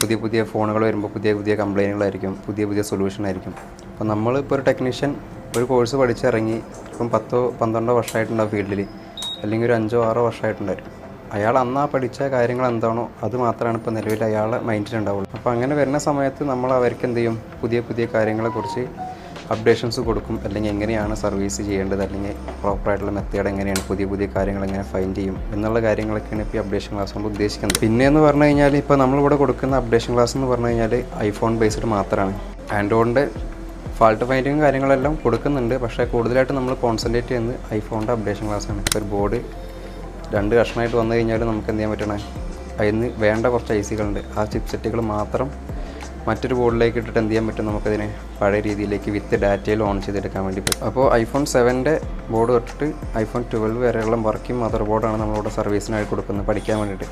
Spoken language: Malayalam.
പുതിയ പുതിയ ഫോണുകൾ വരുമ്പോൾ പുതിയ പുതിയ കംപ്ലയിൻറ്റുകളായിരിക്കും, പുതിയ പുതിയ സൊല്യൂഷനായിരിക്കും. അപ്പോൾ നമ്മളിപ്പോൾ ഒരു ടെക്നീഷ്യൻ ഒരു കോഴ്സ് പഠിച്ചിറങ്ങി ഇപ്പം 10-12 വർഷമായിട്ടുണ്ടാവും ഫീൽഡിൽ, അല്ലെങ്കിൽ ഒരു 5-6 വർഷമായിട്ടുണ്ടായിരിക്കും. അയാൾ അന്ന് ആ പഠിച്ച കാര്യങ്ങൾ എന്താണോ അത് മാത്രമാണ് ഇപ്പോൾ നിലവിൽ അയാളെ മൈൻഡിലുണ്ടാവുള്ളൂ. അപ്പോൾ അങ്ങനെ വരുന്ന സമയത്ത് നമ്മൾ അവർക്ക് എന്ത് ചെയ്യും, പുതിയ പുതിയ കാര്യങ്ങളെക്കുറിച്ച് അപ്ഡേഷൻസ് കൊടുക്കും. അല്ലെങ്കിൽ എങ്ങനെയാണ് സർവീസ് ചെയ്യേണ്ടത്, അല്ലെങ്കിൽ പ്രോപ്പറായിട്ടുള്ള മെത്തേഡ് എങ്ങനെയാണ്, പുതിയ പുതിയ കാര്യങ്ങൾ എങ്ങനെ ഫൈൻഡ് ചെയ്യും എന്നുള്ള കാര്യങ്ങളൊക്കെയാണ് ഇപ്പോൾ ഈ അപ്ഡേഷൻ ക്ലാസ് കൊണ്ട് ഉദ്ദേശിക്കുന്നത്. പിന്നെയെന്ന് പറഞ്ഞു കഴിഞ്ഞാൽ ഇപ്പോൾ നമ്മളിവിടെ കൊടുക്കുന്ന അപ്ഡേഷൻ ക്ലാസ് എന്ന് പറഞ്ഞു കഴിഞ്ഞാൽ ഐഫോൺ ബേസ്ഡ് മാത്രമാണ്. ആൻഡ്രോയിഡിൻ്റെ ഫാൾട്ട് ഫൈൻഡിങ്ങും കാര്യങ്ങളെല്ലാം കൊടുക്കുന്നുണ്ട്, പക്ഷേ കൂടുതലായിട്ട് നമ്മൾ കോൺസെൻട്രേറ്റ് ചെയ്യുന്നത് ഐഫോണിൻ്റെ അപ്ഡേഷൻ ക്ലാസ്സാണ്. ഇപ്പോൾ ഒരു ബോർഡ് 2 കഷ്ണമായിട്ട് വന്നു കഴിഞ്ഞാൽ നമുക്ക് എന്ത് ചെയ്യാൻ പറ്റണേ, അതിന് വേണ്ട കുറച്ച് ഐസികളുണ്ട്, ആ ചിപ്പ് സെറ്റുകൾ മാത്രം മറ്റൊരു ബോർഡിലേക്ക് ഇട്ടിട്ട് എന്ത് ചെയ്യാൻ പറ്റും, നമുക്കതിനെ പഴയ രീതിയിലേക്ക് വിത്ത് ഡാറ്റയിൽ ഓൺ ചെയ്തെടുക്കാൻ വേണ്ടി പറ്റും. അപ്പോൾ ഐഫോൺ 7 ബോർഡ് തൊട്ടിട്ട് ഐഫോൺ 12 വരെയുള്ള വർക്കിംഗ് മദർ ബോർഡാണ് നമ്മളിവിടെ സർവീസിനായി കൊടുക്കുന്നത് പഠിക്കാൻ വേണ്ടിയിട്ട്.